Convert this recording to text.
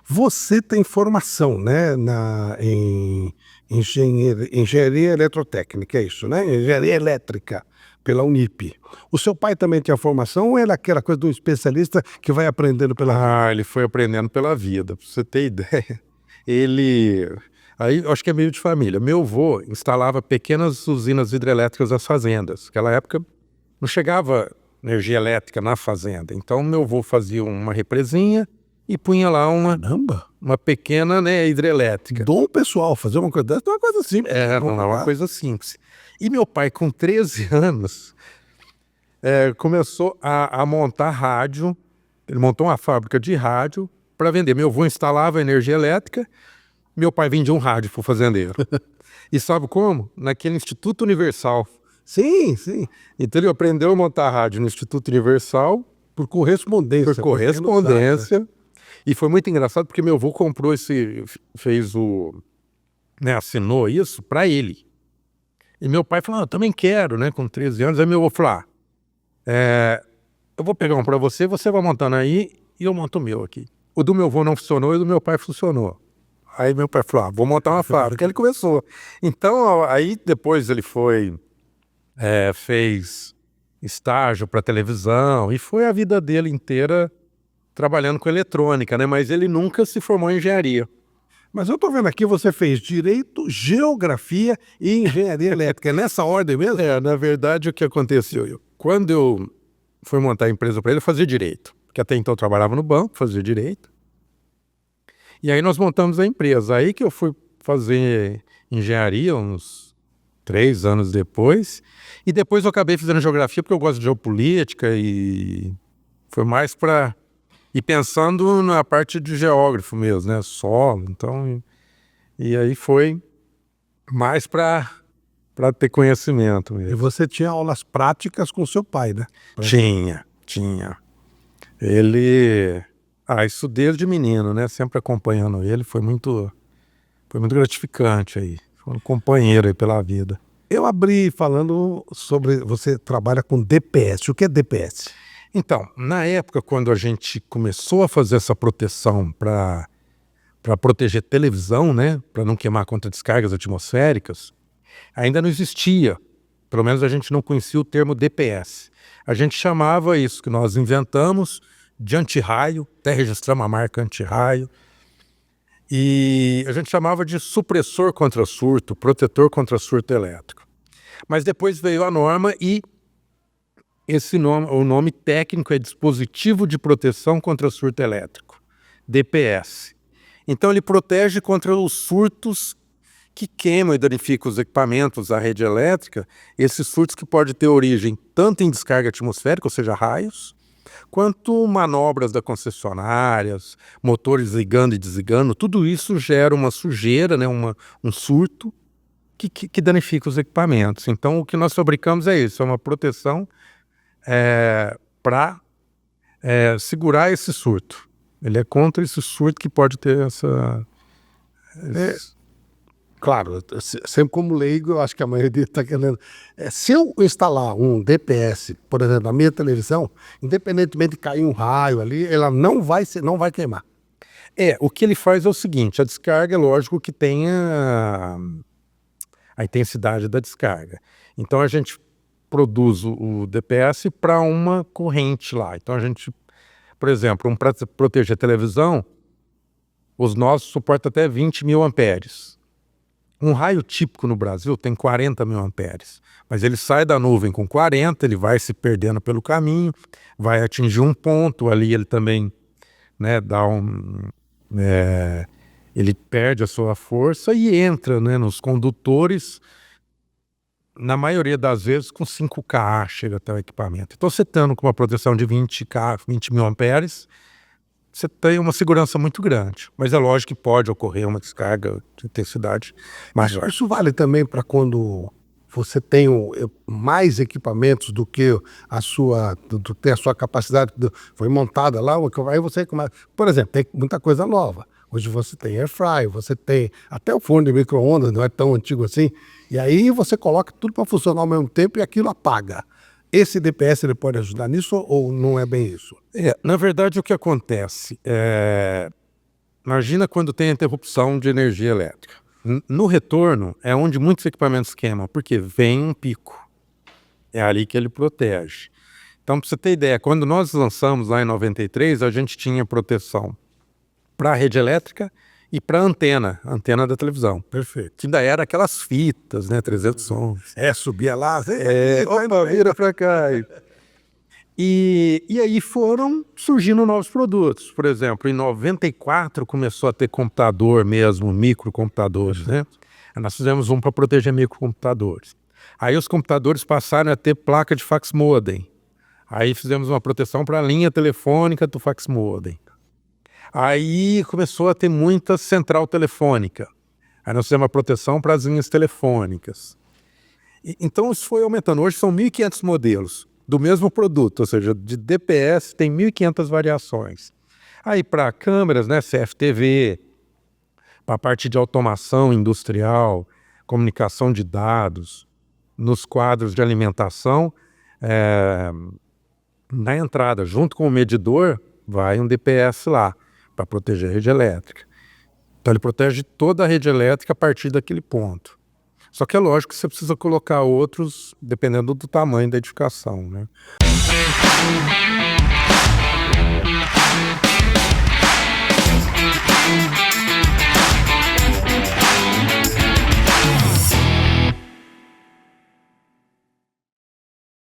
Você tem formação, né, em engenharia eletrotécnica, é isso, né? Engenharia elétrica, pela Unip. O seu pai também tinha formação ou era aquela coisa de um especialista que vai aprendendo pela vida? Ele foi aprendendo pela vida, pra você ter ideia. Ele. Aí eu acho que é meio de família. Meu avô instalava pequenas usinas hidrelétricas nas fazendas. Naquela época não chegava energia elétrica na fazenda. Então meu avô fazia uma represinha e punha lá Caramba! uma pequena, né, hidrelétrica. Dom pessoal, fazer uma coisa dessa não é uma coisa simples. Não é uma coisa simples. E meu pai, com 13 anos, começou a montar rádio. Ele montou uma fábrica de rádio para vender. Meu avô instalava energia elétrica, meu pai vendia um rádio para o fazendeiro. E sabe como? Naquele Instituto Universal. Sim, sim. Então ele aprendeu a montar rádio no Instituto Universal. Por correspondência. Por correspondência. E foi muito engraçado porque meu avô comprou assinou isso para ele. E meu pai falou, eu também quero, né, com 13 anos. Aí meu avô falou, eu vou pegar um para você, você vai montando aí e eu monto o meu aqui. O do meu avô não funcionou e o do meu pai funcionou. Aí meu pai falou, vou montar uma fábrica. Ele começou. Então, aí depois ele fez estágio para televisão e foi a vida dele inteira trabalhando com eletrônica, né? Mas ele nunca se formou em engenharia. Mas eu tô vendo aqui, você fez Direito, Geografia e Engenharia Elétrica. É nessa ordem mesmo? Na verdade, o que aconteceu? Quando eu fui montar a empresa para ele, eu fazia Direito. Porque até então eu trabalhava no banco, fazia Direito. E aí nós montamos a empresa. Aí que eu fui fazer Engenharia, uns 3 anos depois. E depois eu acabei fazendo Geografia, porque eu gosto de geopolítica e foi mais para... E pensando na parte de geógrafo mesmo, né? Solo, então... E aí foi mais para ter conhecimento mesmo. E você tinha aulas práticas com seu pai, né? Tinha. Ele... isso desde menino, né? Sempre acompanhando ele, foi muito gratificante aí. Foi um companheiro aí pela vida. Eu abri falando sobre... Você trabalha com DPS. O que é DPS? Então, na época, quando a gente começou a fazer essa proteção para proteger televisão, né, para não queimar contra descargas atmosféricas, ainda não existia, pelo menos a gente não conhecia o termo DPS. A gente chamava isso que nós inventamos de antirraio, até registramos a marca antirraio, e a gente chamava de supressor contra surto, protetor contra surto elétrico. Mas depois veio a norma e o nome técnico é Dispositivo de Proteção contra Surto Elétrico, DPS. Então ele protege contra os surtos que queimam e danificam os equipamentos da rede elétrica, esses surtos que podem ter origem tanto em descarga atmosférica, ou seja, raios, quanto manobras da concessionárias, motores ligando e desligando, tudo isso gera uma sujeira, né, um surto que danifica os equipamentos. Então o que nós fabricamos é isso, é uma proteção para segurar esse surto. Ele é contra esse surto que pode ter Claro, sempre como leigo, eu acho que a maioria está querendo... se eu instalar um DPS, por exemplo, na minha televisão, independentemente de cair um raio ali, ela não vai queimar. O que ele faz é o seguinte, a descarga é lógico que tem a intensidade da descarga. Então a gente produz o DPS para uma corrente lá. Então a gente, por exemplo, para proteger a televisão, os nossos suportam até 20 mil amperes. Um raio típico no Brasil tem 40 mil amperes, mas ele sai da nuvem com 40, ele vai se perdendo pelo caminho, vai atingir um ponto ali, ele também, né, ele perde a sua força e entra, né, nos condutores, na maioria das vezes com 5K chega até o equipamento. Então você estando com uma proteção de 20K, 20 mil amperes, você tem uma segurança muito grande. Mas é lógico que pode ocorrer uma descarga de intensidade maior. Isso vale também para quando você tem mais equipamentos do que a sua capacidade, foi montada lá, aí você começa... Por exemplo, tem muita coisa nova. Hoje você tem air fryer, você tem até o forno de micro-ondas, não é tão antigo assim. E aí você coloca tudo para funcionar ao mesmo tempo e aquilo apaga. Esse DPS ele pode ajudar nisso ou não é bem isso? Na verdade, o que acontece Imagina quando tem a interrupção de energia elétrica. No retorno é onde muitos equipamentos queimam, porque vem um pico. É ali que ele protege. Então, para você ter ideia, quando nós lançamos lá em 93, a gente tinha proteção para a rede elétrica e para a antena da televisão. Perfeito. Que ainda era aquelas fitas, né, 300 sons. Subia lá. Opa, vira para cá. E aí foram surgindo novos produtos. Por exemplo, em 94 começou a ter computador mesmo, microcomputadores, né? Nós fizemos um para proteger microcomputadores. Aí os computadores passaram a ter placa de fax modem. Aí fizemos uma proteção para a linha telefônica do fax modem. Aí começou a ter muita central telefônica. Aí nós fizemos uma proteção para as linhas telefônicas. Então isso foi aumentando. Hoje são 1.500 modelos do mesmo produto, ou seja, de DPS tem 1.500 variações. Aí para câmeras, né, CFTV, para a parte de automação industrial, comunicação de dados, nos quadros de alimentação, na entrada, junto com o medidor, vai um DPS lá, para proteger a rede elétrica. Então ele protege toda a rede elétrica a partir daquele ponto. Só que é lógico que você precisa colocar outros dependendo do tamanho da edificação, né?